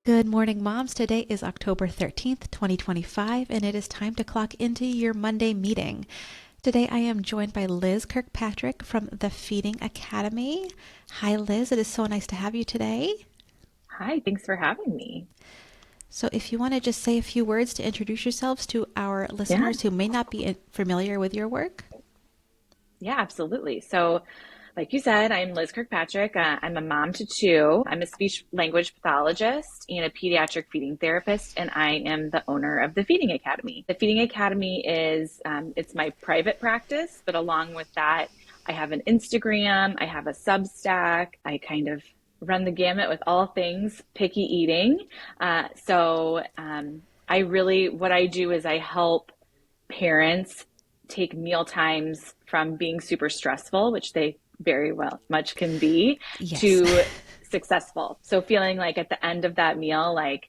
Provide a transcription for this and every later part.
Good morning, moms. Today is October 13th, 2025, and it is time to clock into your Monday meeting. Today I am joined by Liz Kirkpatrick from the Feeding Academy. Hi, Liz. It is so nice to have you today. Hi, thanks for having me. So if you want to just say a few words to introduce yourselves to our Yeah, listeners who may not be familiar with your work. yeah, absolutely. So, like you said, I'm Liz Kirkpatrick. I'm a mom to two. I'm a speech language pathologist and a pediatric feeding therapist, and I am the owner of the Feeding Academy. The Feeding Academy is it's my private practice, but along with that, I have an Instagram, I have a Substack. I kind of run the gamut with all things picky eating. I really, what I do is I help parents take meal times from being super stressful, which they very well much can be, Yes. to successful. So feeling like at the end of that meal, like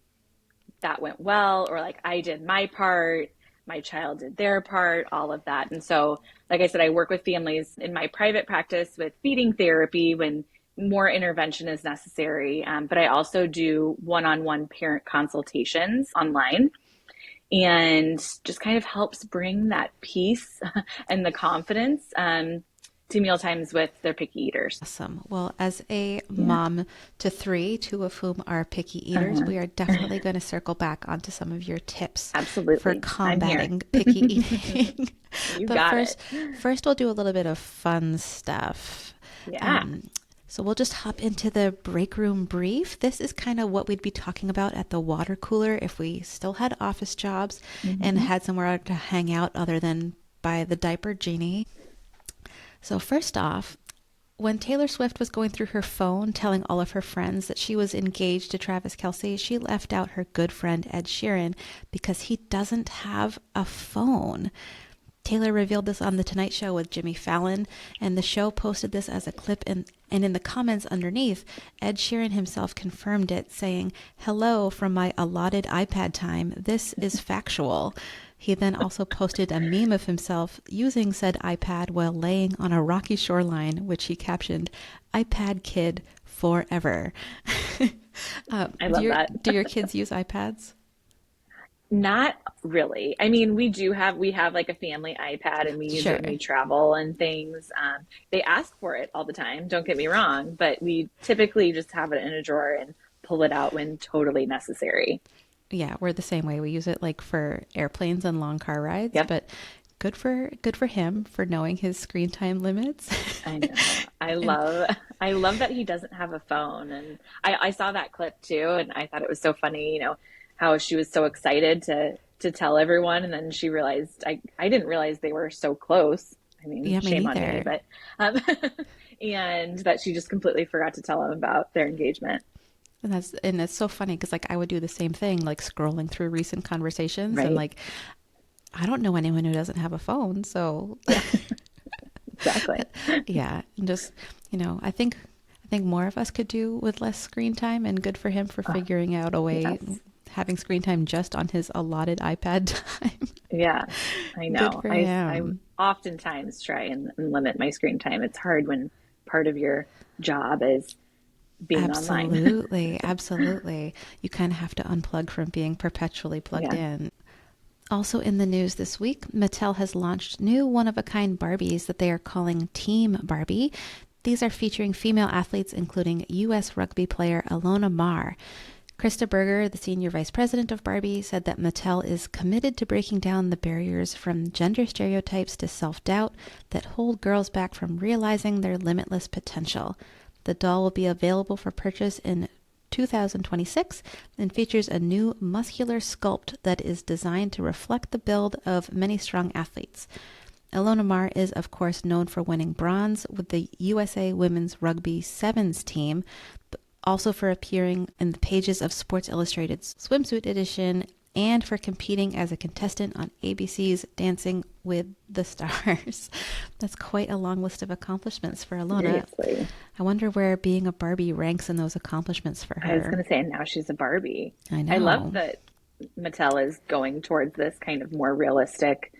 that went well, or like I did my part, my child did their part, all of that. And so, like I said, I work with families in my private practice with feeding therapy when more intervention is necessary. But I also do one-on-one parent consultations online and just kind of helps bring that peace and the confidence to meal times with their picky eaters. Awesome. Well, as a Yeah. mom to three, two of whom are picky eaters, Uh-huh. we are definitely going to circle back onto some of your tips for Absolutely. I'm here. combating picky eating. You But got it. first we'll do a little bit of fun stuff. Yeah. Um, so we'll just hop into the break room brief. This is kind of what we'd be talking about at the water cooler if we still had office jobs and Hmm. had somewhere to hang out other than by the diaper genie. So first off, when Taylor Swift was going through her phone telling all of her friends that she was engaged to Travis Kelce, she left out her good friend Ed Sheeran because he doesn't have a phone. Taylor revealed this on The Tonight Show with Jimmy Fallon, and the show posted this as a clip, and in the comments underneath, Ed Sheeran himself confirmed it, saying, "Hello from my allotted iPad time. This is factual." He then also posted a meme of himself using said iPad while laying on a rocky shoreline, which he captioned, "iPad kid forever." I love that. Do your kids use iPads? Not really. I mean, we have like a family iPad and we use it when Sure. we travel and things. They ask for it all the time, don't get me wrong, but we typically just have it in a drawer and pull it out when totally necessary. Yeah, we're the same way. We use it like for airplanes and long car rides, Yep. but good for him for knowing his screen time limits. I know. And I love that he doesn't have a phone. And I saw that clip too, and I thought it was so funny, how she was so excited to tell everyone, and then she realized I didn't realize they were so close. I mean, yeah, me shame on me, neither. but and that she just completely forgot to tell him about their engagement. And it's so funny because like I would do the same thing, like scrolling through recent conversations and Right? like I don't know anyone who doesn't have a phone, so Yeah, exactly. yeah, and just I think more of us could do with less screen time, and good for him for Oh, figuring out a way yes. having screen time just on his allotted iPad time. Yeah, I Good know. for I him. oftentimes try and limit my screen time. It's hard when part of your job is being online. Absolutely, absolutely. You kind of have to unplug from being perpetually plugged Yeah. in. Also in the news this week, Mattel has launched new one-of-a-kind Barbies that they are calling Team Barbie. These are featuring female athletes, including U.S. rugby player Alona Marr. Krista Berger, the senior vice president of Barbie, said that Mattel is committed to breaking down the barriers from gender stereotypes to self-doubt that hold girls back from realizing their limitless potential. The doll will be available for purchase in 2026 and features a new muscular sculpt that is designed to reflect the build of many strong athletes. Ilona Mar is, of course, known for winning bronze with the USA Women's Rugby Sevens team, but also for appearing in the pages of Sports Illustrated's swimsuit edition and for competing as a contestant on ABC's Dancing with the Stars. That's quite a long list of accomplishments for Ilona. Seriously. I wonder where being a Barbie ranks in those accomplishments for I was her. going to say, and now she's a Barbie. I I love know. that Mattel is going towards this kind of more realistic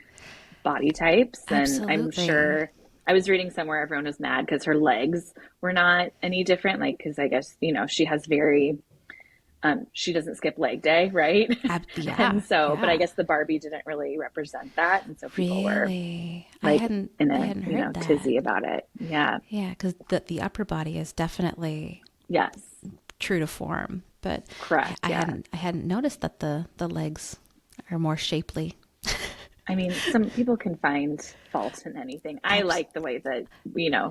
body types. And I'm Absolutely. sure I was reading somewhere everyone was mad because her legs were not any different. Like, because I guess, she has very, she doesn't skip leg day, right? Yeah, And so, but I yeah. guess the Barbie didn't really represent that. And so people were Really? like in I a, hadn't heard that. tizzy about it. Yeah. Yeah, because the upper body is definitely Yes. true to form, but Correct. Yeah. I hadn't noticed that the legs are more shapely. I mean, some people can find fault in anything. I Abs- like the way that,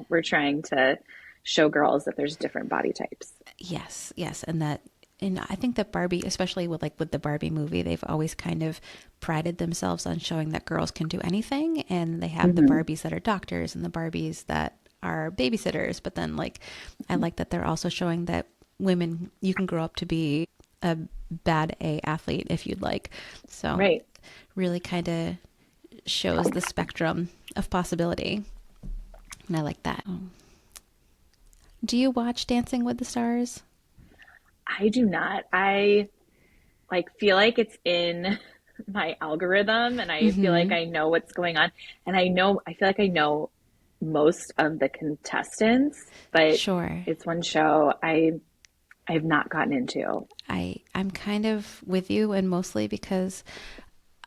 we're trying to show girls that there's different body types. yes, yes, and I think that Barbie, especially with the Barbie movie, they've always kind of prided themselves on showing that girls can do anything, and they have the Hmm. Barbies that are doctors and the Barbies that are babysitters, but then I like that they're also showing that women, you can grow up to be a bad A athlete if you'd like. So Right. really kind of shows the spectrum of possibility. And I like that. Do you watch Dancing with the Stars? I do not. I like feel like it's in my algorithm and I feel like Mm-hmm. I know what's going on. And I feel like I know most of the contestants, but Sure. it's one show I have not gotten into. I'm kind of with you, and mostly because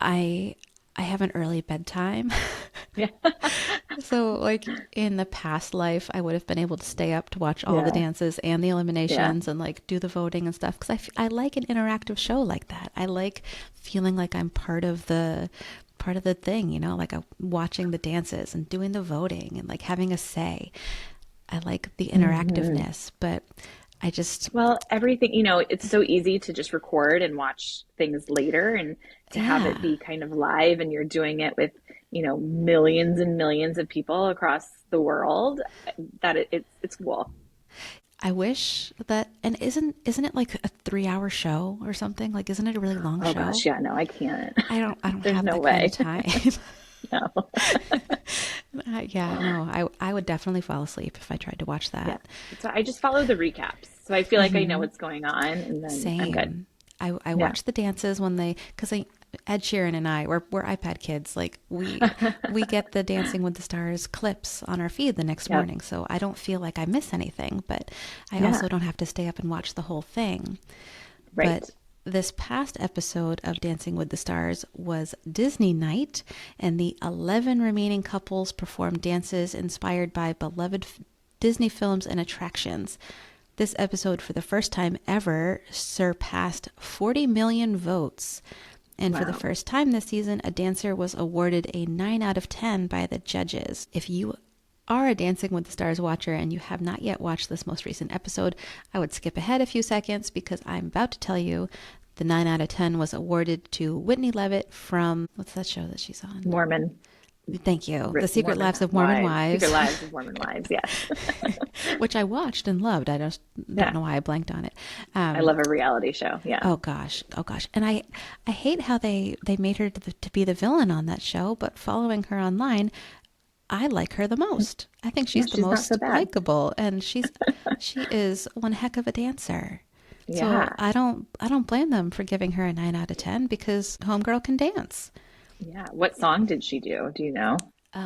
I I have an early bedtime. Yeah. So, in the past life, I would have been able to stay up to watch all the Yeah. dances and the Yeah. eliminations and do the voting and stuff because I like an interactive show like that. I like feeling like I'm part of the thing, watching the dances and doing the voting and having a say. I like the Hmm. interactiveness, but I just, Well, everything, it's so easy to just record and watch things later and to have it yeah. be kind of live and you're doing it with, millions and millions of people across the world that it's cool. I wish that, and isn't it like a 3 hour show or something? Isn't it a really long Oh gosh, show? yeah, no, I can't. I don't There's have no that kind of way. time. No. Yeah, no, I would definitely fall asleep if I tried to watch Yeah. that. So I just follow the recaps. So I feel like I know Hmm. what's going on and then I'm good. Same. I Yeah. watch the dances when because Ed Sheeran and we're iPad kids. We get the Dancing with the Stars clips on our feed the next Yep. morning, so I don't feel like I miss anything. But I Yeah. also don't have to stay up and watch the whole thing. Right. But this past episode of Dancing with the Stars was Disney Night, and the 11 remaining couples performed dances inspired by beloved Disney films and attractions. This episode, for the first time ever, surpassed 40 million votes. And for the Wow. first time this season, a dancer was awarded a 9 out of 10 by the judges. If you are a Dancing with the Stars watcher and you have not yet watched this most recent episode, I would skip ahead a few seconds because I'm about to tell you the 9 out of 10 was awarded to Whitney Levitt from, what's that show that she's on? Mormon Thank you. The Secret Mormon Lives of Mormon wives. Secret Wives, lives of Mormon wives. Yes. which I watched and loved. I just don't Yeah. know why I blanked on it. I love a reality show. Yeah. Oh gosh, oh gosh, and I hate how they made her to be the villain on that show. But following her online, I like her the most. I think Yeah, she's the she's not so most bad. likable, and she is one heck of a dancer. So Yeah. I don't blame them for giving her a 9 out of 10 because homegirl can dance. Yeah. What song did she do? Do you know?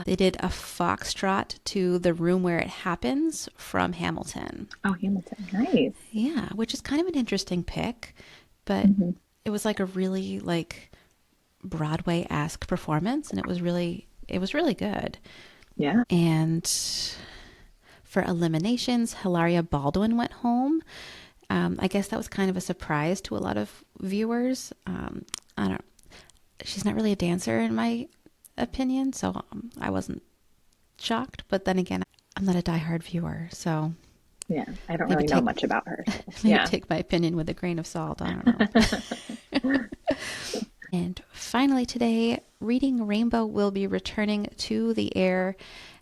They did a foxtrot to The Room Where It Happens from Hamilton. Oh, Hamilton. Nice. Yeah, which is kind of an interesting pick, but Hmm. it was a really Broadway-esque performance, and it was really good. Yeah. And for eliminations, Hilaria Baldwin went home. I guess that was kind of a surprise to a lot of viewers. I don't. She's not really a dancer in my opinion, so I wasn't shocked. But then again, I'm not a diehard viewer, so Yeah. I don't maybe really know take much about her. So, maybe yeah. take my opinion with a grain of salt. I don't know. And finally today, Reading Rainbow will be returning to the air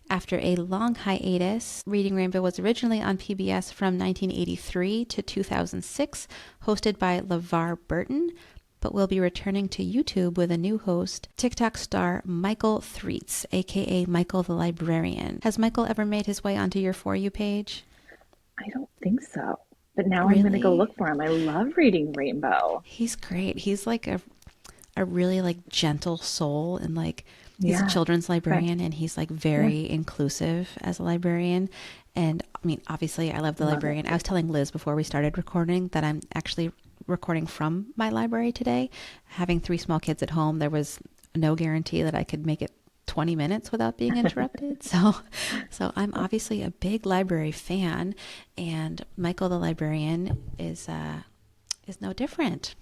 after a long hiatus. Reading Rainbow was originally on PBS from 1983 to 2006, hosted by LeVar Burton, but will be returning to YouTube with a new host, TikTok star Michael Threets, aka Michael the Librarian. Has Michael ever made his way onto your For You page? I don't think so. But now I'm going to go Really? look for him. I love reading Rainbow. He's great. He's a really gentle soul and He's a Yeah. children's Okay. librarian, and he's like Yeah. very inclusive as a librarian. And I mean, obviously, I love the Love it. librarian. I was telling Liz before we started recording that I'm actually recording from my library today. Having three small kids at home, there was no guarantee that I could make it 20 minutes without being interrupted. So I'm obviously a big library fan, and Michael the librarian is no different.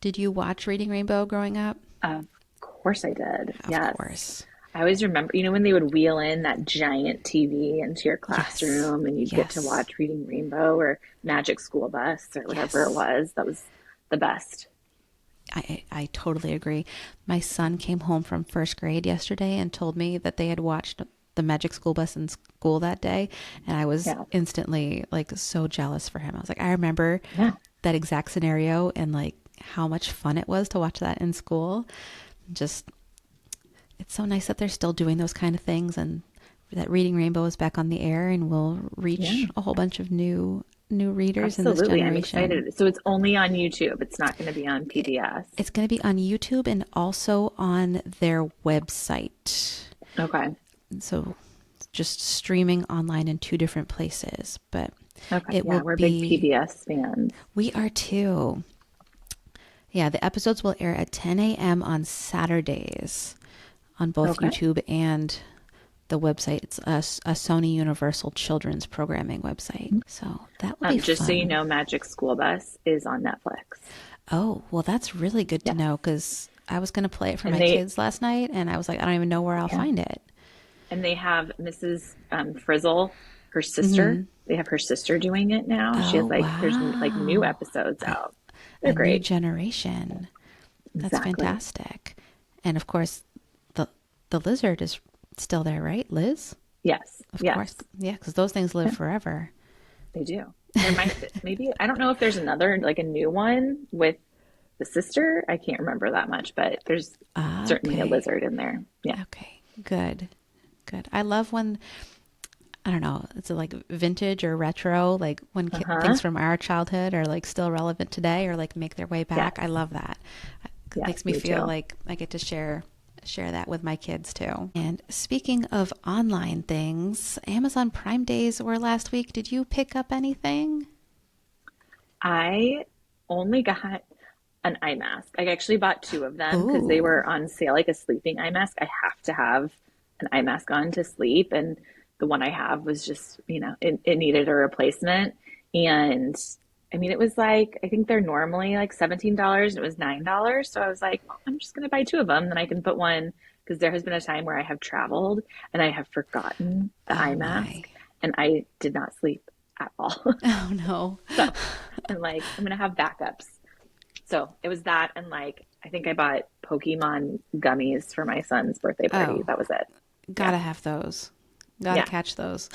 Did you watch Reading Rainbow growing up? Of course I did. Of Yes. course. I always remember, when they would wheel in that giant TV into your Yes. classroom and you'd get to Yes. watch Reading Rainbow or Magic School Bus or whatever it Yes. was. That was the best. I totally agree. My son came home from first grade yesterday and told me that they had watched the Magic School Bus in school that day. And I was Yeah. instantly like so jealous for him. I was like, I remember Yeah. that exact scenario and like how much fun it was to watch that in school. Just, it's so nice that they're still doing those kind of things, and that Reading Rainbow is back on the air and will reach Yeah. a whole bunch of new readers in this Absolutely. I'm generation. excited. So it's only on YouTube. It's not going to be on PBS. It's going to be on YouTube and also on their website. Okay. So just streaming online in two different places, but Okay. it Yeah, will we're big be, PBS fans. we are too. Yeah, the episodes will air at 10 a.m. on Saturdays on both Okay. YouTube and the website. It's a Sony Universal Children's Programming website. So that will be Just so you fun. know, Magic School Bus is on Netflix. Oh, well, that's really good to Yes. know, because I was going to play it for And my kids last night and I was like, I don't even know where I'll yeah. find it. And they have Mrs. Frizzle, her sister. They have her sister doing it now. She has Oh, there's new wow. episodes out. A They're new great. generation. That's Exactly. fantastic. And of course, the the lizard is still there, right, Liz? Yes. Of course. Yes. Yeah, because those things live Yeah, forever. they do. There might maybe I don't know if there's another a new one with the sister. I can't remember that much, but there's Ah, certainly a okay. lizard in there. Yeah. Okay. Good. Good. I love when, I don't know, it's like vintage or retro, like when Uh-huh. things from our childhood are like still relevant today or like make their way back. Yes. I love that. It Yes, makes me me feel too. like I get to share that with my kids too. And speaking of online things, Amazon Prime Days were last week. Did you pick up anything? I only got an eye mask. I actually bought two of them because they Ooh. were on sale, like a sleeping eye mask. I have to have an eye mask on to sleep. And the one I have was just, it needed a replacement. And I mean, it was I think they're normally like $17 and it was $9. So I was like, "Oh, I'm just going to buy two of them. Then I can put one," because there has been a time where I have traveled and I have forgotten the eye Oh my. mask and I did not sleep at all. Oh no. So I'm like, I'm going to have backups. So it was that. And I think I bought Pokemon gummies for my son's birthday party. Oh, That was it. Yeah. gotta have those. Gotta Yeah. catch those.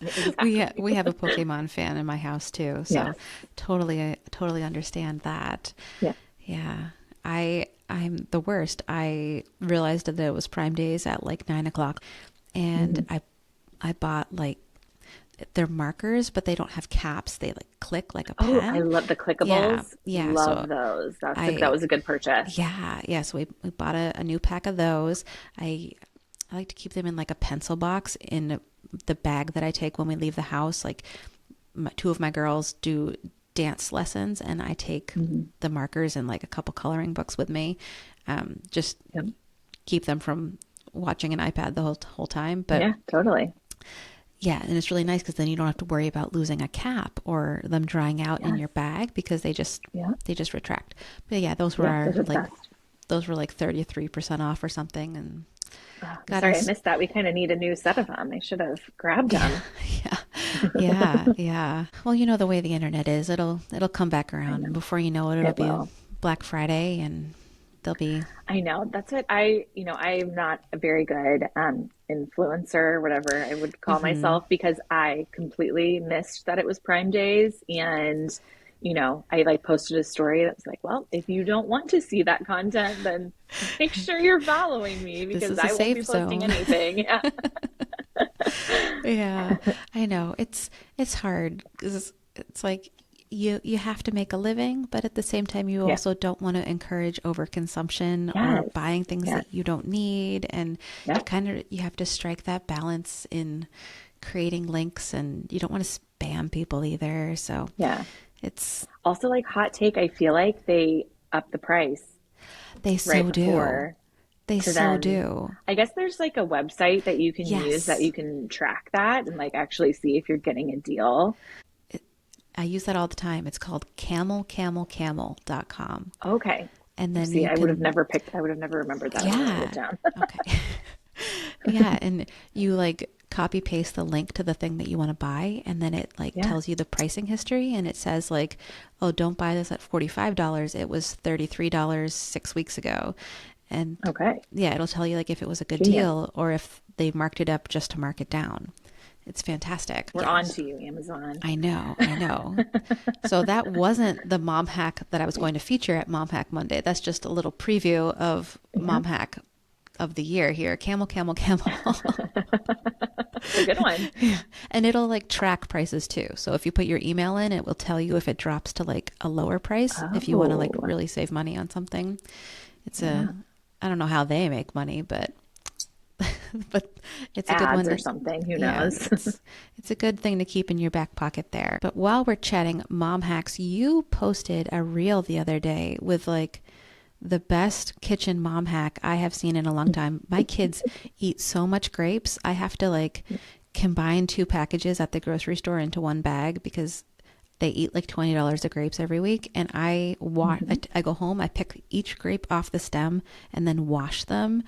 Exactly. We have a Pokemon fan in my house too, so Yes. totally understand that. Yeah. Yeah, I'm the worst. I realized that it was Prime Days at like 9 o'clock, and Hmm. I bought like they're markers, but they don't have caps. They like click like a Oh, I pen. love the Yeah, clickables. yeah. So Love those. That I was a good purchase. yeah. So we bought a new pack of those. I like to keep them in like a pencil box in the bag that I take when we leave the house. Like two of my girls do dance lessons, and I take Hmm. the markers and like a couple coloring books with me. Just Yep. keep them from watching an iPad the whole time. But Yeah, totally. yeah, and it's really nice because then you don't have to worry about losing a cap or them drying out in Yes. your bag because Yeah. they just retract. But yeah, those were Yeah, our those are the like best. those were like 33% off or something, and Oh, I'm got sorry, I us. missed that. We kind of need a new set of them. I should have grabbed Yeah, them. yeah, yeah. Well, you know the way the internet is. It'll come back I around, and know. before you know it, it'll It be will. Black Friday, and they'll be. I know. That's what I'm not a very good influencer, whatever I would call Hmm. myself, because I completely missed that it was Prime Days. And, I posted a story that was like, well, if you don't want to see that content, then make sure you're following me This because is a I won't be safe posting zone. anything. Yeah. Yeah, I know. It's hard because it's like you have to make a living, but at the same time, you Yeah. also don't want to encourage overconsumption or Yes. buying things Yes. that you don't need. And Yep. you have to strike that balance in creating links, and you don't want to spam people either. So Yeah. it's, Also, like hot take, I feel like they up the price they right so do. before They to so then, do. I guess there's like a website that you can use that Yes. you can track that and like actually see if you're getting a deal. It, I use that all the time. It's called camelcamelcamel.com. Okay. And then See, you can, I would have never remembered that. I'm gonna write it yeah. down. Okay. Yeah, and you like copy paste the link to the thing that you want to buy, and then it like Yeah. tells you the pricing history, and it says like, oh, don't buy this at $45. It was $33 6 weeks ago. And Okay. yeah, it'll tell you like if it was a good Genius. deal or if they marked it up just to mark it down. It's fantastic. We're on Yes. to you, Amazon. I know, I know. So that wasn't the mom hack that I was going to feature at Mom Hack Monday. That's just a little preview of Yeah. Mom Hack of the year here. Camel, camel, camel. It's a good one. Yeah. And it'll like track prices too. So if you put your email in, it will tell you if it drops to like a lower price if you want to like Oh, really save money on something. It's yeah. I don't know how they make money, but but it's a good Ads one or to, something. Who yeah, knows? it's a good thing to keep in your back pocket there. But while we're chatting mom hacks, you posted a reel the other day with like the best kitchen mom hack I have seen in a long time. My kids eat so much grapes. I have to like combine 2 packages at the grocery store into one bag because they eat like $20 of grapes every week. And Mhm. I go home, I pick each grape off the stem and then wash them.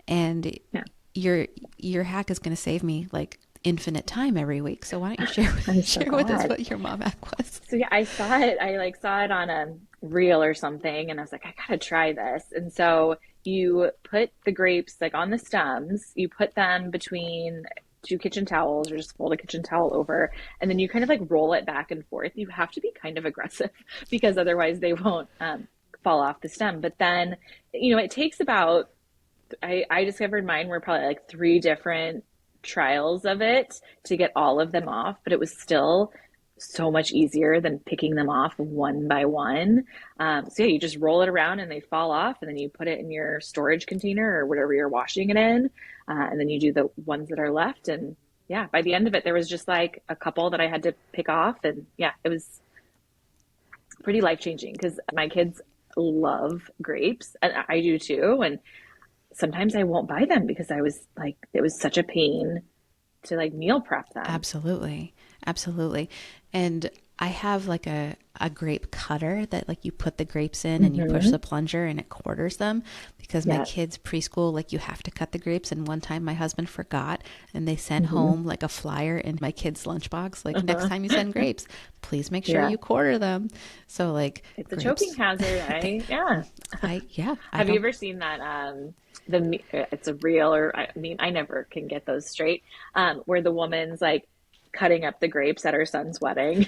And Yeah. your hack is going to save me like infinite time every week. So why don't you share I'm so share with us glad. what your mom hack was? So yeah, I saw it. I like saw it on a reel or something, and I was like, I gotta try this. And so you put the grapes like on the stems. You put them between two kitchen towels, or just fold a kitchen towel over, and then you kind of like roll it back and forth. You have to be kind of aggressive because otherwise they won't fall off the stem. But then, it takes about I discovered mine were probably like three different trials of it to get all of them off, but it was still so much easier than picking them off one by one. So yeah, you just roll it around and they fall off, and then you put it in your storage container or whatever you're washing it in, and then you do the ones that are left. And yeah, by the end of it, there was just like a couple that I had to pick off, and yeah, it was pretty life changing because my kids love grapes, and I do too. And sometimes I won't buy them because I was like, it was such a pain to like meal prep them. Absolutely. Absolutely. And I have like a grape cutter that like you put the grapes in and you push Hmm. the plunger and it quarters them because my Yes. kids preschool, like you have to cut the grapes. And one time my husband forgot and they sent Hmm. home like a flyer in my kids' lunchbox, like next Uh-huh. time you send grapes, please make sure Yeah. you quarter them. So like It's a choking grapes, hazard. they, Yeah. yeah, I Have you don't, ever seen that? It's a reel, or I mean, I never can get those straight. Where the woman's like cutting up the grapes at her son's wedding.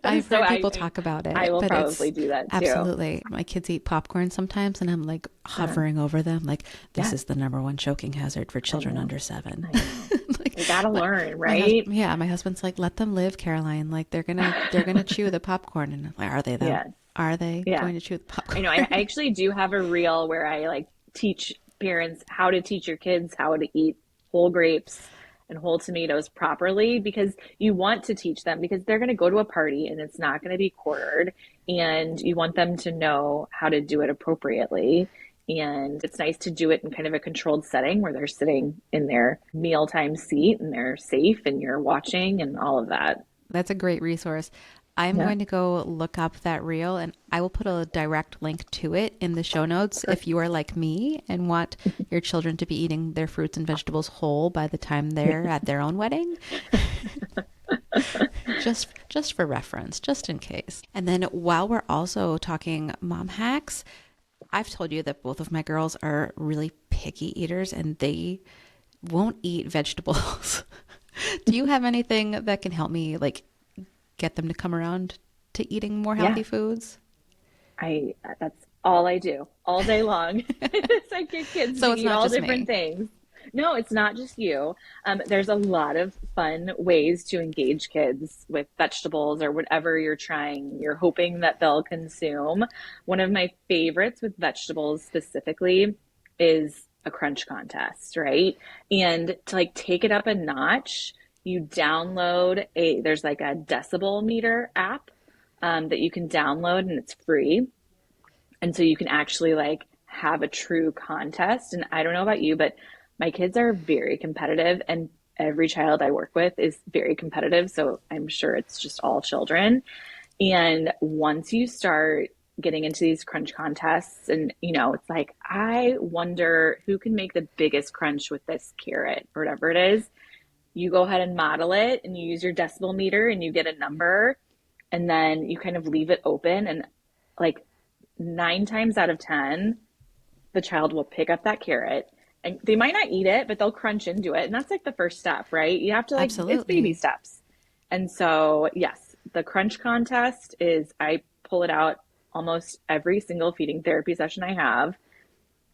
I've So heard people talk about I it, will but probably it's do that too. absolutely. My kids eat popcorn sometimes, and I'm like Uh, hovering over them, like this yeah, is the number one choking hazard for I children know. under 7. I know. Like They gotta my learn, my right? husband, yeah, my husband's like, let them live, Caroline. Like they're gonna chew the popcorn, and I'm like, are they though? Yes. Are they Yeah. going to chew the I know. popcorn? I actually do have a reel where I like teach parents how to teach your kids how to eat whole grapes and whole tomatoes properly, because you want to teach them because they're going to go to a party and it's not going to be quartered, and you want them to know how to do it appropriately. And it's nice to do it in kind of a controlled setting where they're sitting in their mealtime seat and they're safe and you're watching and all of that. That's a great resource. I'm Yeah, going to go look up that reel and I will put a direct link to it in the show notes if you are like me and want your children to be eating their fruits and vegetables whole by the time they're at their own wedding. Just for reference, just in case. And then while we're also talking mom hacks, I've told you that both of my girls are really picky eaters and they won't eat vegetables. Do you have anything that can help me like get them to come around to eating more yeah. healthy foods? I That's all I do all day long. It's like your kids to So it's eat not all just different me. things. No, it's not just you. There's a lot of fun ways to engage kids with vegetables or whatever you're trying, you're hoping that they'll consume. One of my favorites with vegetables specifically is a crunch contest, right? And to like take it up a notch, you download there's like a decibel meter app that you can download and it's free. And so you can actually like have a true contest. And I don't know about you, but my kids are very competitive and every child I work with is very competitive. So I'm sure it's just all children. And once you start getting into these crunch contests and it's like, I wonder who can make the biggest crunch with this carrot or whatever it is. You go ahead and model it and you use your decibel meter and you get a number and then you kind of leave it open and like 9 times out of 10, the child will pick up that carrot and they might not eat it, but they'll crunch into it. And that's like the first step, right? You have to like, it's baby Absolutely. steps. And so, yes, the crunch contest is, I pull it out almost every single feeding therapy session I have,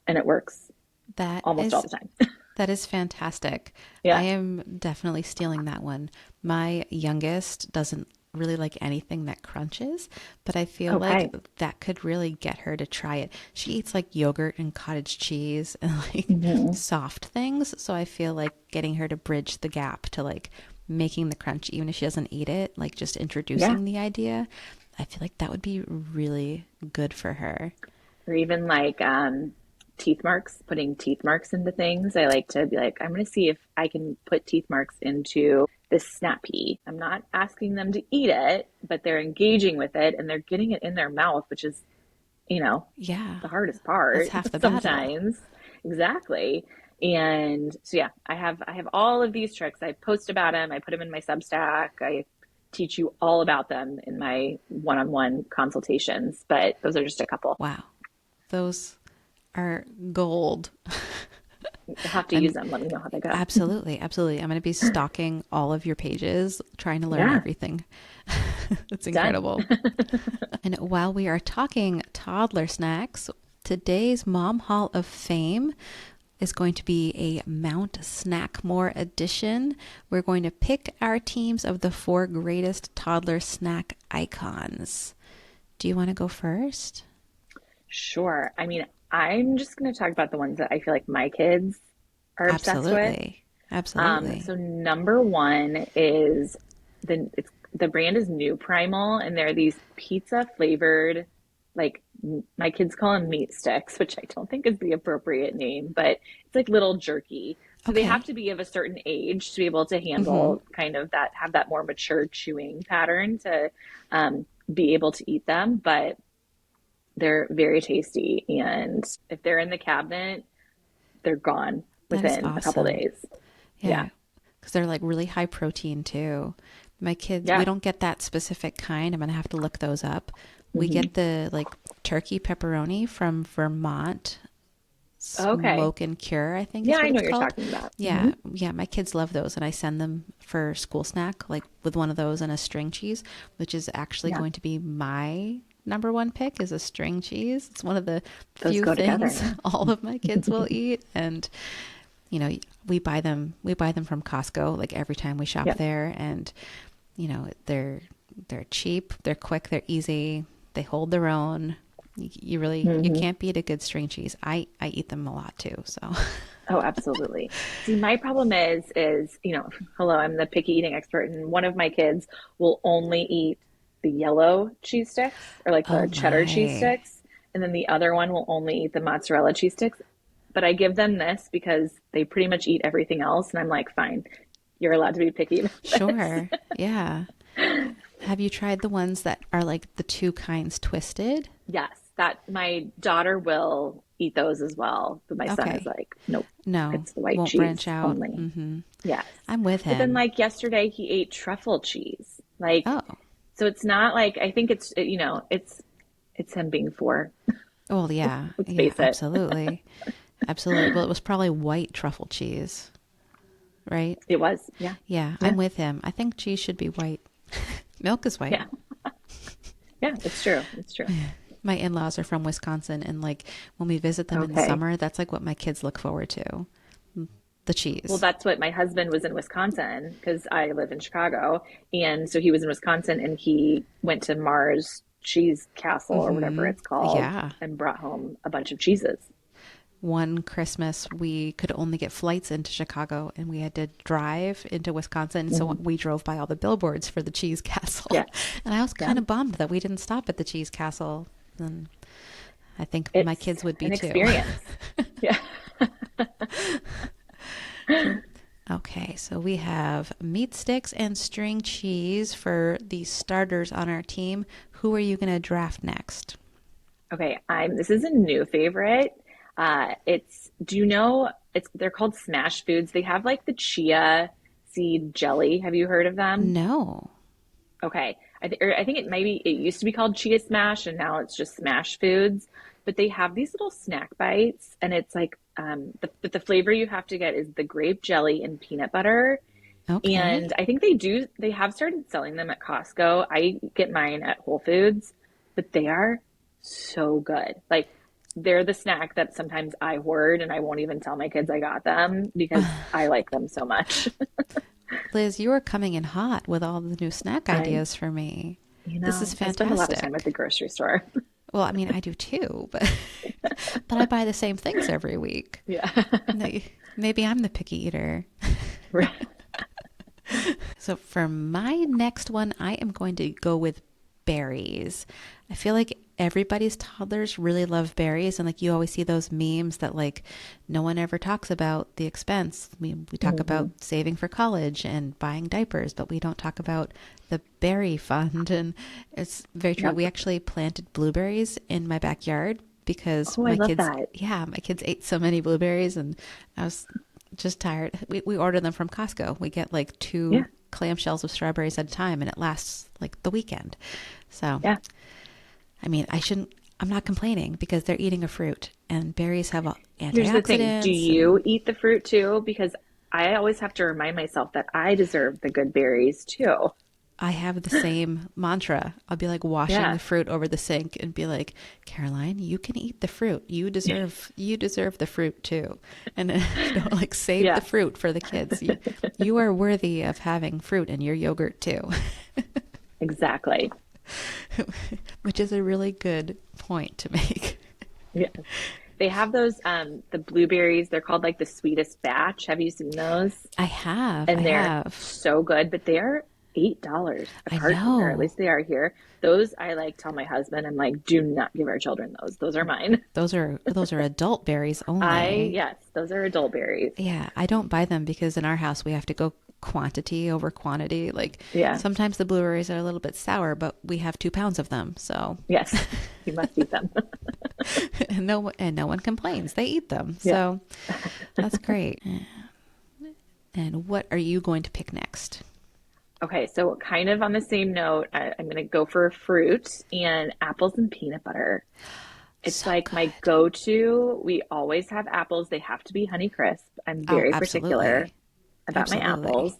and it works That almost all is the time. that is fantastic. I Yeah. am definitely stealing that one. My youngest doesn't really like anything that crunches, but I feel like Okay. that could really get her to try it. She eats like yogurt and cottage cheese and like Hmm. soft things, so I feel like getting her to bridge the gap to like making the crunch even if she doesn't eat it, like just Yeah. introducing the idea. I feel like that would be really good for her. Or even like teeth marks, putting teeth marks into things. I like to be like, I'm going to see if I can put teeth marks into this snap pea. I'm not asking them to eat it, but they're engaging with it and they're getting it in their mouth, which is, you know, Yeah, the hardest that's part half the battle. sometimes. Exactly. And so yeah, I have all of these tricks. I post about them. I put them in my Substack. I teach you all about them in my one-on-one consultations, but those are just a couple. Wow, those are gold. You'll have to use I'm them. Let me know how they go. absolutely, absolutely. I'm going to be stalking all of your pages, trying to learn Yeah, everything. That's done. incredible. And while we are talking toddler snacks, today's Mom Hall of Fame is going to be a Mount Snackmore edition. We're going to pick our teams of the 4 greatest toddler snack icons. Do you want to go first? Sure. I mean, I'm just going to talk about the ones that I feel like my kids are obsessed with. Absolutely. Absolutely. So number one is the brand is New Primal, and they're these pizza flavored, like my kids call them meat sticks, which I don't think is the appropriate name, but it's like little jerky. So they have Okay. to be of a certain age to be able to Mm-hmm. handle kind of that, have that more mature chewing pattern to be able to eat them. But they're very tasty, and if they're in the cabinet, they're gone That is within a couple awesome. days. Yeah. Yeah. Because they're like really high protein too. My kids, we Yeah. don't get that specific kind. I'm going to have to look those up. We Hmm. get the like turkey pepperoni from Vermont Okay. Smoke and Cure, I think Yeah, is I what know it's what you're called. talking about. Hmm. Yeah. Yeah. My kids love those and I send them for school snack, like with one of those and a string cheese, which is actually Yeah, going to be my number one pick is a string cheese. It's one of the those few go together. things Yeah. all of my kids will eat. And we buy them from Costco like every time we shop Yeah. there, and they're cheap, they're quick, they're easy, they hold their own. You Hmm. can't beat a good string cheese. I eat them a lot too, so. Oh, absolutely. See, my problem is, hello, I'm the picky eating expert, and one of my kids will only eat the yellow cheese sticks or like Oh the cheddar cheese my. sticks, and then the other one will only eat the mozzarella cheese sticks. But I give them this because they pretty much eat everything else, and I'm like, fine, you're allowed to be picky about this. Sure, yeah. Have you tried the ones that are like the two kinds twisted? Yes, that my daughter will eat those as well, but my son is Okay. like, nope, No, it's the white won't branch cheese out. only. Yes. I'm with But then him. like yesterday he ate truffle cheese. Like, Oh, so it's not like, I think it's him being four. well, yeah, Let's yeah, face it. absolutely. Absolutely. Well, it was probably white truffle cheese, right? It was. Yeah. Yeah, I'm Yeah. with him. I think cheese should be white. Milk is white. Yeah. Yeah, it's true. It's true. My in-laws are from Wisconsin, and like when we visit them in Okay. summer, that's like what my kids look forward to. the Well, cheese. that's what my husband was in Wisconsin because I live in Chicago. And so he was in Wisconsin and he went to Mars Cheese Castle or whatever Hmm. it's called Yeah. and brought home a bunch of cheeses. One Christmas, we could only get flights into Chicago and we had to drive into Wisconsin. So Hmm. we drove by all the billboards for the Cheese Yeah. Castle. And I was Yeah. kind of bummed that we didn't stop at the Cheese Castle. And I think my It's kids would be an too. experience. Yeah. Okay, so we have meat sticks and string cheese for the starters on our team. Who are you going to draft next? Okay, I'm this is a new favorite. It's do you know they're called Smash Foods. They have like the chia seed jelly. Have you heard of them? No. Okay. I think it used to be called Chia Smash and now it's just Smash Foods. But they have these little snack bites and it's like the flavor you have to get is the grape jelly and peanut butter. And Okay. I think they have started selling them at Costco. I get mine at Whole Foods, but they are so good. Like they're the snack that sometimes I hoard and I won't even tell my kids I got them because I like them so much. Liz, you are coming in hot with all the new snack I ideas for me. You This is know, I spend a lot of time at the fantastic. grocery store. Well, I mean, I do too, but but I buy the same things every week. Yeah. Maybe I'm the picky eater. Right. So for my next one, I am going to go with berries. I feel like everybody's toddlers really love berries, and like you always see those memes that like no one ever talks about the expense. We talk Hmm. about saving for college and buying diapers, but we don't talk about the berry fund. And it's very true. We Yep. actually planted blueberries in my backyard because Oh, I love that. my kids ate so many blueberries, and I was just tired. We order them from Costco. We get like Yeah. two clamshells of strawberries at a time, and it lasts like the weekend. So, Yeah. I mean, I'm not complaining because they're eating a fruit, and berries have Here's the thing. Do antioxidants. you And eat the fruit too? Because I always have to remind myself that I deserve the good berries too. I have the same mantra. I'll be like washing the Yeah. fruit over the sink and be like, Caroline, you can eat the fruit. You deserve the fruit too. And don't like save the Yeah. fruit for the kids. You are worthy of having fruit in your yogurt too. Exactly. Which is a really good point to make. Yeah. They have those the blueberries, they're called like the sweetest batch. Have you seen those? I And they're have. so good, but they are $8 a I carton, or at know. least they are here. Those I like tell my husband, I'm like, do not give our children those. Those are mine. Those are adult berries only. Yes, those are adult berries. Yeah, I don't buy them because in our house we have to go quantity over quantity. Like Yeah. sometimes the blueberries are a little bit sour, but we have 2 pounds of them. So Yes. You must eat them. and no one complains. They eat them. Yeah. So that's great. And what are you going to pick next? Okay, so kind of on the same note, I'm going to go for fruit and apples and peanut butter. It's So like my good. go-to. We always have apples. They have to be Honey Crisp. I'm Oh, very particular absolutely. about my Absolutely. apples.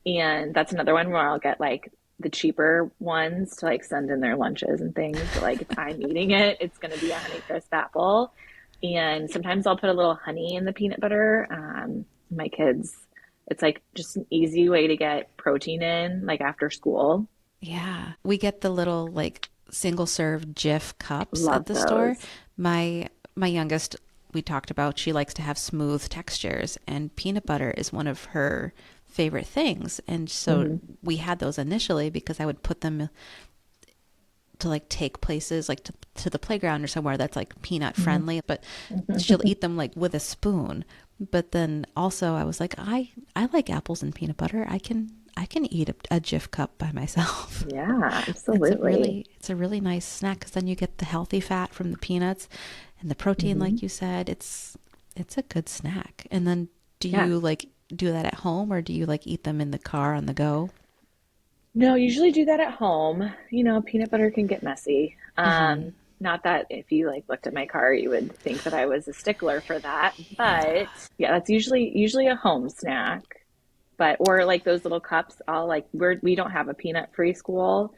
And that's another one where I'll get like the cheaper ones to like send in their lunches and things. But like if I'm eating it, it's going to be a Honey Crisp apple. And sometimes I'll put a little honey in the peanut butter. My kids, it's like just an easy way to get protein in, like after school. Yeah. We get the little like single serve Jif cups at Love the store. those. My youngest, we talked about, she likes to have smooth textures, and peanut butter is one of her favorite things. And so Hmm. we had those initially because I would put them to like take places like to the playground or somewhere that's like peanut Hmm. friendly, but she'll eat them like with a spoon. But then also I was like, I like apples and peanut butter. I can eat a Jif cup by myself. Yeah, absolutely. It's a really nice snack because then you get the healthy fat from the peanuts and the protein, Hmm. like you said. It's a good snack. And then do Yeah. you like do that at home, or do you like eat them in the car on the go? No, usually do that at home. You know, peanut butter can get messy. Hmm. Not that if you like looked at my car, you would think that I was a stickler for that. Yeah. But yeah, that's usually a home snack. But or like those little cups, we don't have a peanut free school.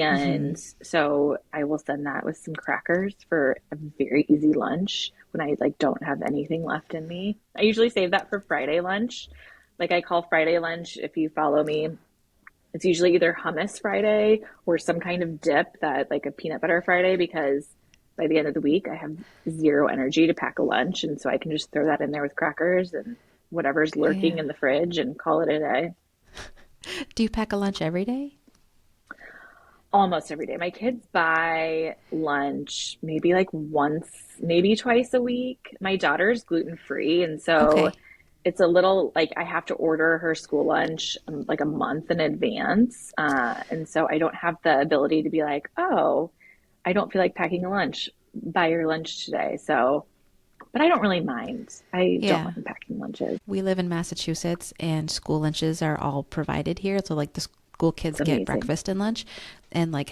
Hmm. And so I will send that with some crackers for a very easy lunch when I like don't have anything left in me. I usually save that for Friday lunch. Like I call Friday lunch, if you follow me, it's usually either hummus Friday or some kind of dip that like a peanut butter Friday because by the end of the week I have zero energy to pack a lunch and so I can just throw that in there with crackers and whatever's lurking Yeah. in the fridge and call it a day. Do you pack a lunch every day? Almost every day. My kids buy lunch maybe like once, maybe twice a week. My daughter's gluten free, and so Okay. it's a little like I have to order her school lunch like a month in advance. And so I don't have the ability to be like, oh, I don't feel like packing a lunch. Buy your lunch today. So, but I don't really mind. I don't Yeah. mind packing lunches. We live in Massachusetts and school lunches are all provided here. So like the school kids It's get amazing. breakfast and lunch and like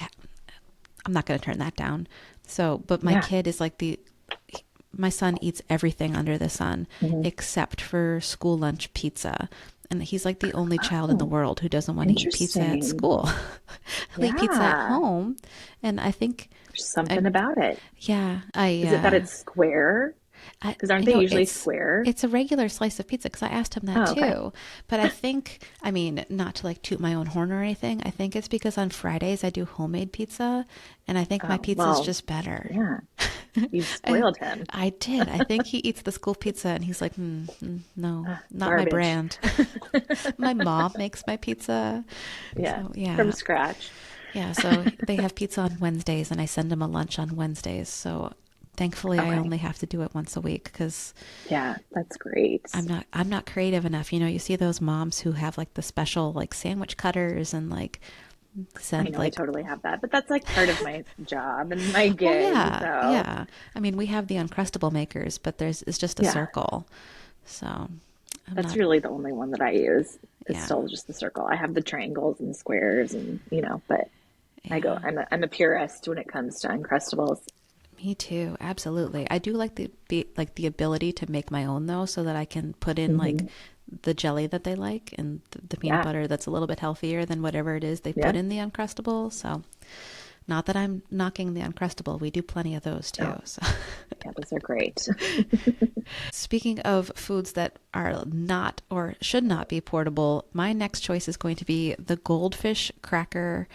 I'm not going to turn that down. So, but my Yeah. kid is like my son eats everything under the sun Hmm. except for school lunch pizza. And he's like the only child in the Oh, world who doesn't want to eat pizza at interesting. school. He'll eat pizza at Yeah. home. And I think, There's I, something about it. yeah, Is it that it's square? Because I aren't they know usually square? it's a regular slice of pizza because I asked him that Oh, okay. too. But I think, I mean, not to like toot my own horn or anything. I think it's because on Fridays I do homemade pizza, and I think my Oh, pizza is well, just better. yeah. You I, spoiled him. I did. I think he eats the school pizza, and he's like, no, not my Garbage. brand. My mom makes my pizza, Yeah. so From yeah, scratch. yeah. So they have pizza on Wednesdays, and I send them a lunch on Wednesdays. So thankfully, I Okay. only have to do it once a week because Yeah, that's great. I'm not creative enough. You know, you see those moms who have like the special like sandwich cutters and like I send know I like, totally have that, but that's like part of my job and my well, gig. yeah, So, yeah. I mean, we have the Uncrustable makers, but there's it's just a yeah, circle. So I'm that's not, really the only one that I use. It's yeah, still just the circle. I have the triangles and the squares and, but yeah. I'm a purist when it comes to Uncrustables. Me too. Absolutely. I do like the ability to make my own though, so that I can put in like Hmm. the jelly that they like and the peanut Yeah. butter that's a little bit healthier than whatever it is they put Yeah. in the Uncrustable. So not that I'm knocking the Uncrustable. We do plenty of those too. Oh, So yeah, those are great. speaking of foods that are not or should not be portable, my next choice is going to be the goldfish cracker.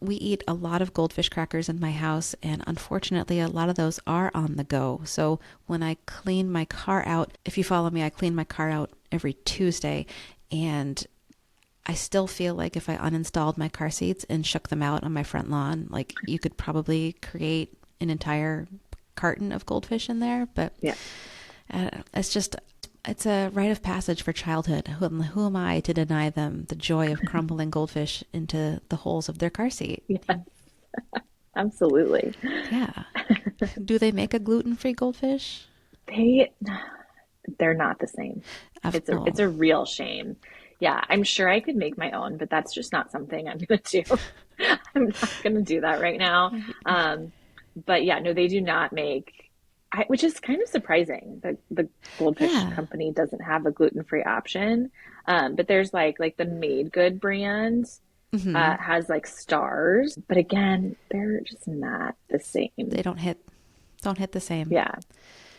We eat a lot of goldfish crackers in my house, and unfortunately, a lot of those are on the go. So when I clean my car out, if you follow me, I clean my car out every Tuesday, and I still feel like if I uninstalled my car seats and shook them out on my front lawn, like you could probably create an entire carton of goldfish in there. But Yeah. it's just, it's a rite of passage for childhood. Who am I to deny them the joy of crumbling goldfish into the holes of their car seat? Yeah, absolutely. Yeah. Do they make a gluten-free goldfish? They they're not the same. Oh, It's a real shame. Yeah, I'm sure I could make my own, but that's just not something I'm gonna do. I'm not gonna do that right now. Um, but yeah, no, they do not make, which is kind of surprising that the Goldfish yeah. company doesn't have a gluten-free option. But there's like the Made Good brand Hmm. has like stars, but again, they're just not the They same. don't hit the same. Yeah.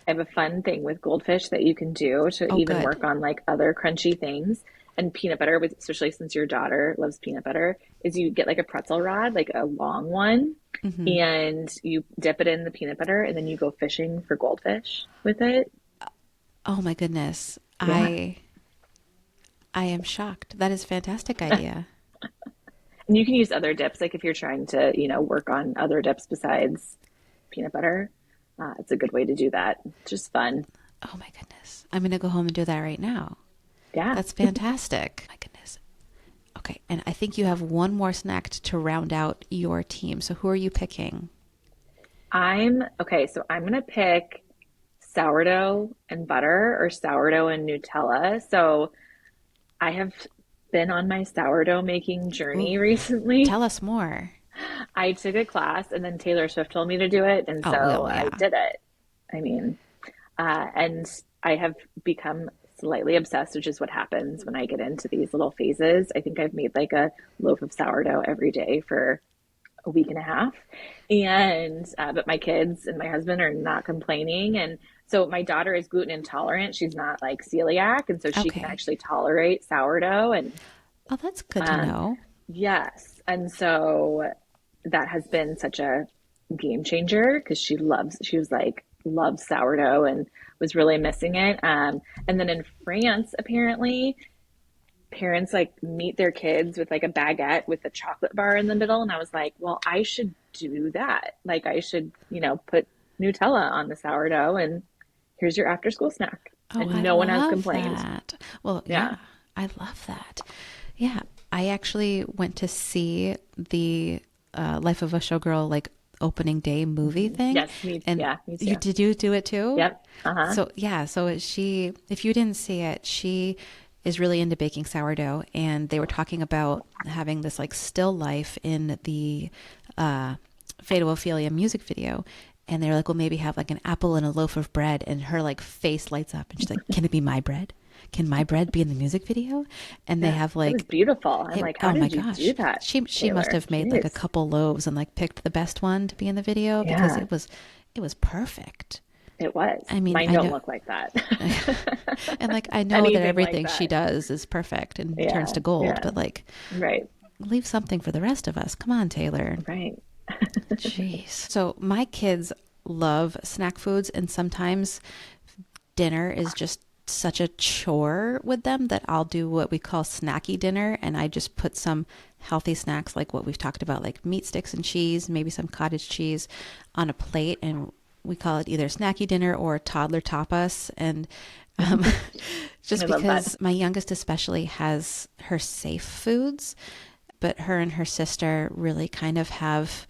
I have a fun thing with goldfish that you can do to Oh, even good. work on like other crunchy things. And peanut butter, especially since your daughter loves peanut butter, is you get like a pretzel rod, like a long one, Hmm. and you dip it in the peanut butter, and then you go fishing for goldfish with it. Oh my goodness. Yeah. I am shocked. That is a fantastic idea. And you can use other dips, like if you're trying to, work on other dips besides peanut butter. It's a good way to do that. It's just fun. Oh my goodness. I'm going to go home and do that right now. Yeah. That's fantastic. My goodness. Okay, and I think you have one more snack to round out your team. So who are you picking? I'm okay. So I'm going to pick sourdough and butter or sourdough and Nutella. So I have been on my sourdough making Ooh, journey recently. tell us more. I took a class and then Taylor Swift told me to do it. And Oh, so well, I yeah. did it. I mean, and I have become slightly obsessed, which is what happens when I get into these little phases. I think I've made like a loaf of sourdough every day for a week and a half. And, but my kids and my husband are not complaining. And so my daughter is gluten intolerant. She's not like celiac. And so she can Okay. actually tolerate sourdough. And, Oh, that's good to um, know. yes. And so that has been such a game changer because she was like, loves sourdough and was really missing it. And then in France, apparently, parents like meet their kids with like a baguette with a chocolate bar in the middle. And I was like, well, I should do that. Like, I should, put Nutella on the sourdough and here's your after school snack. Oh, And I no one has love complained. that. Well, Yeah. yeah, I love that. Yeah, I actually went to see the Life of a Showgirl like opening day movie thing, Yes, me, and yeah, me too. did you do it too? Yep. Uh-huh. So yeah, so she, if you didn't see it, she is really into baking sourdough, and they were talking about having this like still life in the Fatal Ophelia music video. And they're like, well, maybe have like an apple and a loaf of bread. And her like face lights up and she's like, can it be my bread? Can my bread be in the music video? And they Yeah. have It was like, beautiful. I'm like, how oh my did you do gosh, that, she must Taylor? have made like a Jeez. couple loaves and like picked the best one to be in the video because Yeah, it was perfect. it was. I mean, Mine I don't know, look like that. and like I know that Anything like everything she that. does is perfect and turns Yeah. to gold, Yeah. but like Right. leave something for the rest of us. Come on, Taylor. Right. Jeez. So my kids love snack foods, and sometimes dinner is just such a chore with them that I'll do what we call snacky dinner, and I just put some healthy snacks like what we've talked about, like meat sticks and cheese, maybe some cottage cheese on a plate, and we call it either snacky dinner or toddler tapas. And um, I just love that. because my youngest especially has her safe foods, but her and her sister really kind of have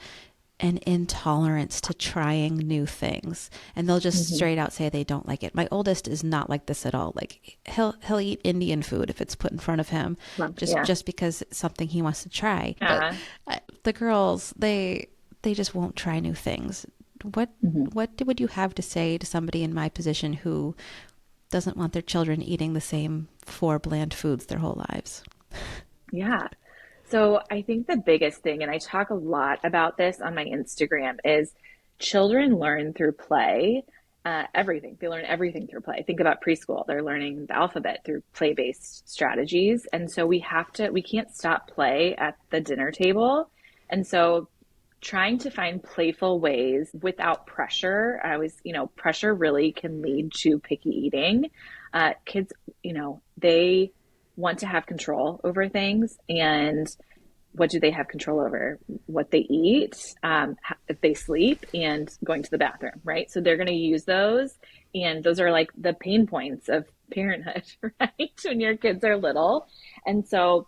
an intolerance to trying new things, and they'll just Hmm. straight out say they don't like it. My oldest is not like this at all. Like he'll eat Indian food if it's put in front of him, Love, just yeah. because it's something he wants to try. But Uh, the girls, they just won't try new things. What mhm. what would you have to say to somebody in my position who doesn't want their children eating the same four bland foods their whole lives? Yeah. So I think the biggest thing, and I talk a lot about this on my Instagram, is children learn through play. Everything. They learn everything through play. Think about preschool. They're learning the alphabet through play-based strategies. And so we can't stop play at the dinner table. And so trying to find playful ways without pressure. I always, pressure really can lead to picky eating. Kids, they want to have control over things. And what do they have control over? What they eat, if they sleep, and going to the bathroom, right? So they're going to use those. And those are like the pain points of parenthood, right? When your kids are little. And so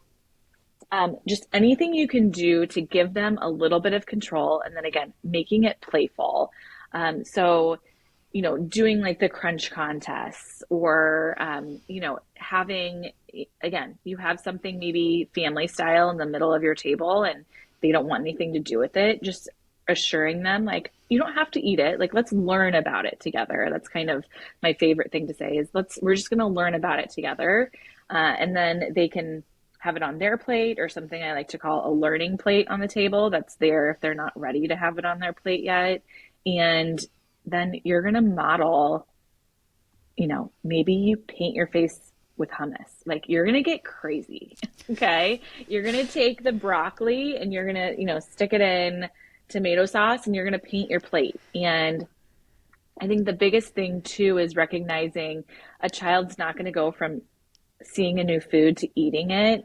just anything you can do to give them a little bit of control, and then again, making it playful. So, doing like the crunch contests, or, having, again, you have something maybe family style in the middle of your table and they don't want anything to do with it. Just assuring them, like, you don't have to eat it. Like, let's learn about it together. That's kind of my favorite thing to say is we're just going to learn about it together. And then they can have it on their plate, or something I like to call a learning plate on the table that's there if they're not ready to have it on their plate yet. And then you're going to model, maybe you paint your face with hummus. Like, you're going to get crazy. Okay. You're going to take the broccoli and you're going to, stick it in tomato sauce and you're going to paint your plate. And I think the biggest thing too is recognizing a child's not going to go from seeing a new food to eating it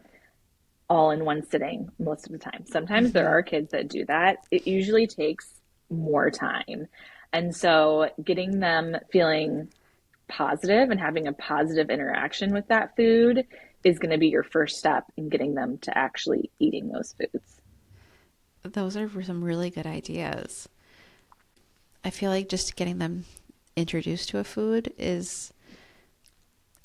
all in one sitting most of the time. Sometimes there Mm-hmm. are kids that do that. It usually takes more time. And so getting them feeling positive and having a positive interaction with that food is going to be your first step in getting them to actually eating those foods. Those are some really good ideas. I feel like just getting them introduced to a food is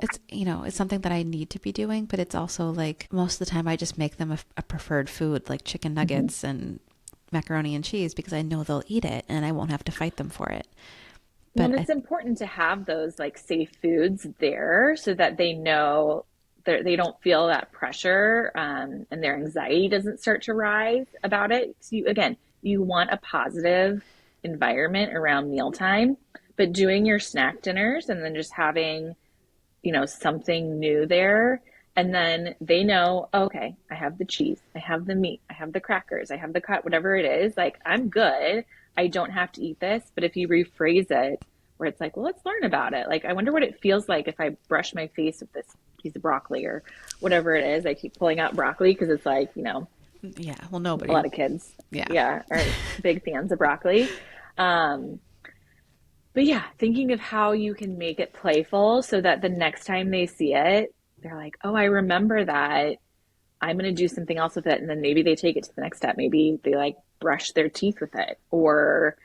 it's something that I need to be doing, but it's also like most of the time I just make them a preferred food like chicken Mm-hmm. nuggets and macaroni and cheese because I know they'll eat it and I won't have to fight them for it. Well, But and it's important to have those like safe foods there so that they know they don't feel that pressure, and their anxiety doesn't start to rise about it. So again, you want a positive environment around mealtime, but doing your snack dinners and then just having, something new there. And then they know, okay, I have the cheese, I have the meat, I have the crackers, I have the cut, whatever it is, like I'm good. I don't have to eat this. But if you rephrase it where it's like, well, let's learn about it. Like, I wonder what it feels like if I brush my face with this piece of broccoli or whatever it is. I keep pulling out broccoli because it's like, yeah, well, a nobody. lot of kids, Yeah. yeah, are big fans of broccoli. Um, but yeah, thinking of how you can make it playful so that the next time they see it, they're like, oh, I remember that. I'm going to do something else with it. And then maybe they take it to the next step. Maybe they like brush their teeth with it or,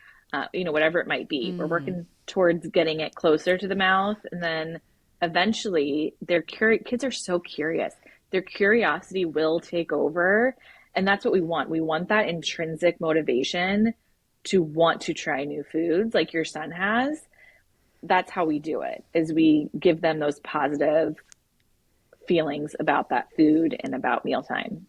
whatever it might be. We're Mm, working towards getting it closer to the mouth. And then eventually kids are so curious. Their curiosity will take over. And that's what we want. We want that intrinsic motivation to want to try new foods like your son has. That's how we do it, is we give them those positive feelings about that food and about mealtime.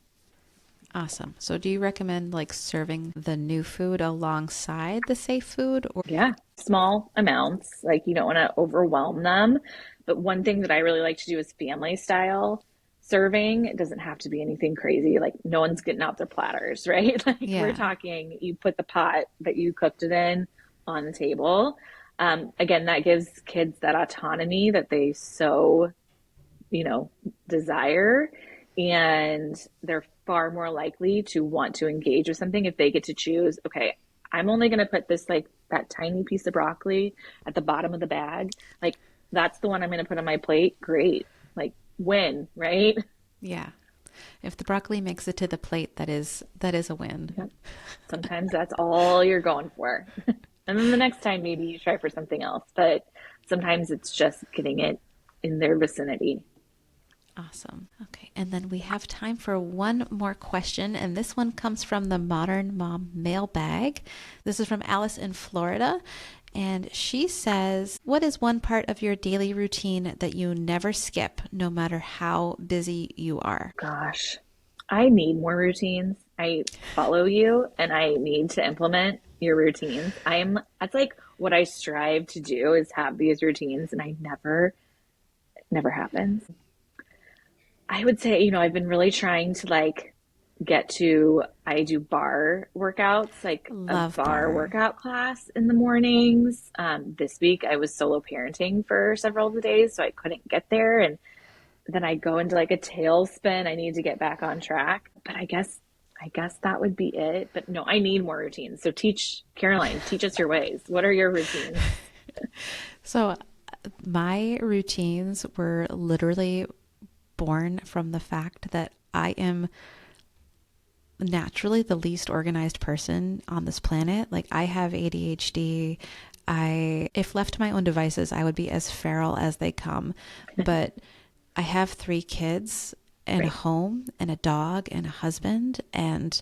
awesome. So do you recommend like serving the new food alongside the safe food or? Yeah, small amounts. Like you don't want to overwhelm them. But one thing that I really like to do is family style serving. It doesn't have to be anything crazy. Like no one's getting out their platters, right? Like we're Yeah. talking, you put the pot that you cooked it in on the table. Again, that gives kids that autonomy that they so, desire. And they're far more likely to want to engage with something if they get to choose, okay, I'm only going to put this like that tiny piece of broccoli at the bottom of the bag. Like that's the one I'm going to put on my plate. Great. Like win, right? Yeah. If the broccoli makes it to the plate, that is a win. Yep. Sometimes that's all you're going for. And then the next time maybe you try for something else, but sometimes it's just getting it in their vicinity. Awesome. Okay. And then we have time for one more question. And this one comes from the Modern Mom mailbag. This is from Alice in Florida. And she says, what is one part of your daily routine that you never skip, no matter how busy you are? Gosh, I need more routines. I follow you and I need to implement your routines. That's like what I strive to do is have these routines and never happens. I would say, I've been really trying to like I do bar workouts, like a Love bar bar. workout class in the mornings. This week I was solo parenting for several of the days, so I couldn't get there. And then I go into like a tailspin. I need to get back on track, but I guess that would be it. But no, I need more routines. So Caroline, teach us your ways. What are your routines? So my routines were literally born from the fact that I am naturally the least organized person on this planet. Like I have ADHD. If left to my own devices, I would be as feral as they come. But I have 3 kids and a Right. home and a dog and a husband. And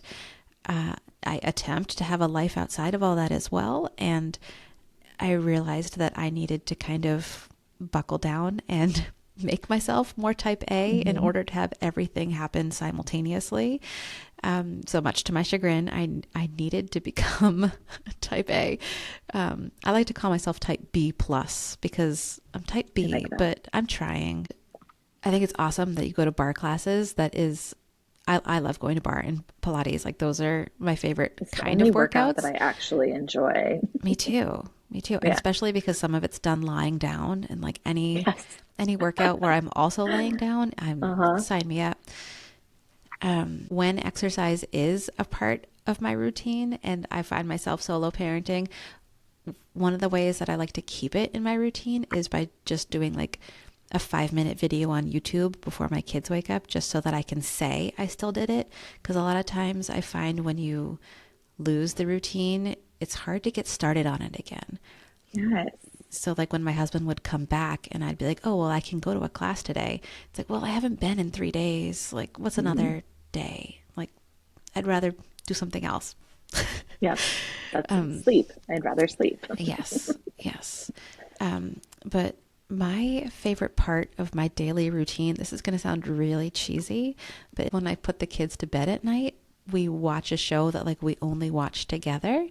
I attempt to have a life outside of all that as well. And I realized that I needed to kind of buckle down and make myself more type A in Mm-hmm. order to have everything happen simultaneously. So much to my chagrin, I needed to become type A. I like to call myself type B plus because I'm type I B, like that. but I'm trying. I think it's awesome that you go to bar classes. I love going to bar and Pilates. Like those are my favorite It's the kind of only workout that workouts. I actually enjoy. Me too. Me too. And Yeah. especially because some of it's done lying down and like Yes. any workout where I'm also laying down, Uh-huh. sign me up. When exercise is a part of my routine and I find myself solo parenting, one of the ways that I like to keep it in my routine is by just doing like a 5-minute video on YouTube before my kids wake up, just so that I can say I still did it. Because a lot of times I find when you lose the routine, it's hard to get started on it again. Yes. So like when my husband would come back and I'd be like, oh, well, I can go to a class today. It's like, well, I haven't been in 3 days. Like, what's Mm-hmm. another day? Like, I'd rather do something else. Yep. That's Um, sleep. I'd rather sleep. yes. Yes. But my favorite part of my daily routine, this is going to sound really cheesy, but when I put the kids to bed at night, we watch a show that like we only watch together.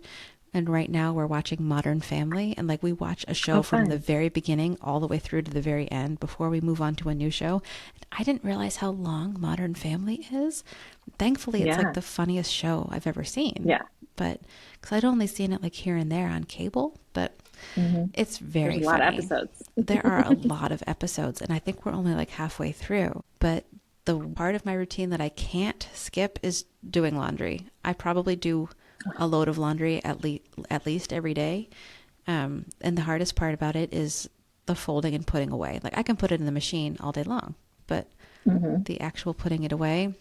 And right now we're watching Modern Family, and like we watch a show from the very beginning all the way through to the very end before we move on to a new show. And I didn't realize how long Modern Family is. Thankfully, it's like the funniest show I've ever seen. Yeah. But because I'd only seen it like here and there on cable, but it's very There's a lot funny. of episodes. There are a lot of episodes, and I think we're only like halfway through. But the part of my routine that I can't skip is doing laundry. I probably do a load of laundry at least every day. And the hardest part about it is the folding and putting away. Like I can put it in the machine all day long, but the actual putting it away,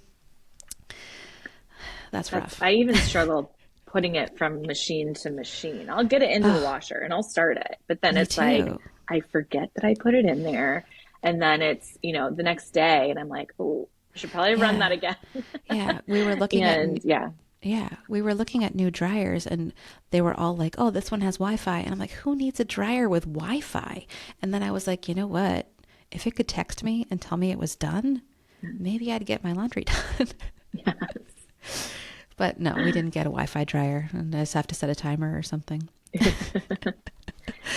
that's rough. I even struggle putting it from machine to machine. I'll get it into the washer and I'll start it, but then it's like I forget that I put it in there, and then it's, you know, the next day and I'm like, oh, I should probably run that again. We were looking and we were looking at new dryers, and they were all like, oh, this one has Wi-Fi. And I'm like, who needs a dryer with Wi-Fi? And then I was like, you know what? If it could text me and tell me it was done, maybe I'd get my laundry done. Yes. But no, we didn't get a Wi-Fi dryer, and I just have to set a timer or something.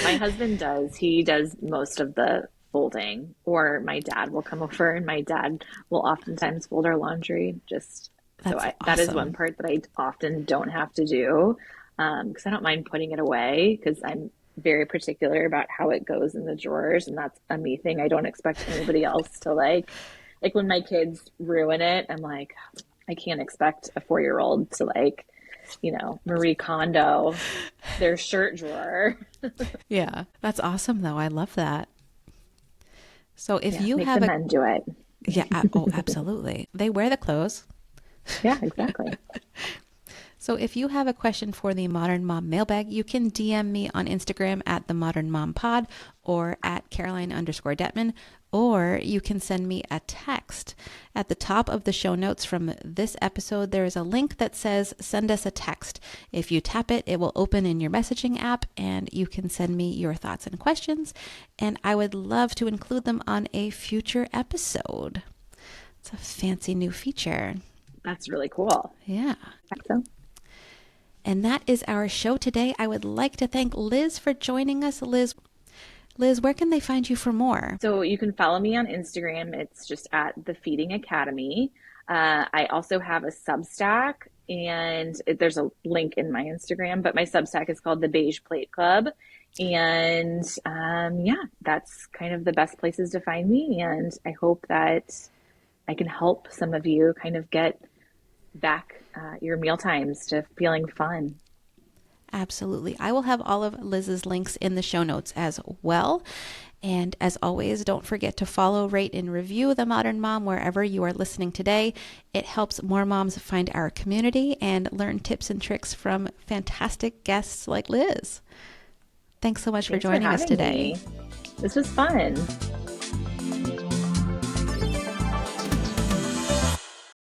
My husband does. He does most of the folding, or my dad will come over and my dad will oftentimes fold our laundry. That is one part that I often don't have to do, because I don't mind putting it away, because I'm very particular about how it goes in the drawers, and that's a me thing. I don't expect anybody else to like when my kids ruin it, I'm like, I can't expect a 4-year-old to like, you know, Marie Kondo their shirt drawer. Yeah, that's awesome though. I love that. So if you make have the men do it. Yeah, absolutely. They wear the clothes. Yeah, exactly. So if you have a question for the Modern Mom mailbag, you can DM me on Instagram at the Modern Mom Pod or at Caroline_Detman, or you can send me a text. At the top of the show notes from this episode, there is a link that says send us a text. If you tap it, it will open in your messaging app, and you can send me your thoughts and questions, and I would love to include them on a future episode. It's a fancy new feature. That's really cool. Yeah. I think so. And that is our show today. I would like to thank Liz for joining us. Liz, where can they find you for more? So you can follow me on Instagram. It's just at The Feeding Academy. I also have a Substack, and there's a link in my Instagram, but my Substack is called The Beige Plate Club. And that's kind of the best places to find me. And I hope that I can help some of you kind of get back your mealtimes to feeling fun. Absolutely. I will have all of Liz's links in the show notes as well. And as always, don't forget to follow, rate, and review The Modern Mom wherever you are listening today. It helps more moms find our community and learn tips and tricks from fantastic guests like Liz. Thanks so much for joining us today. This was fun.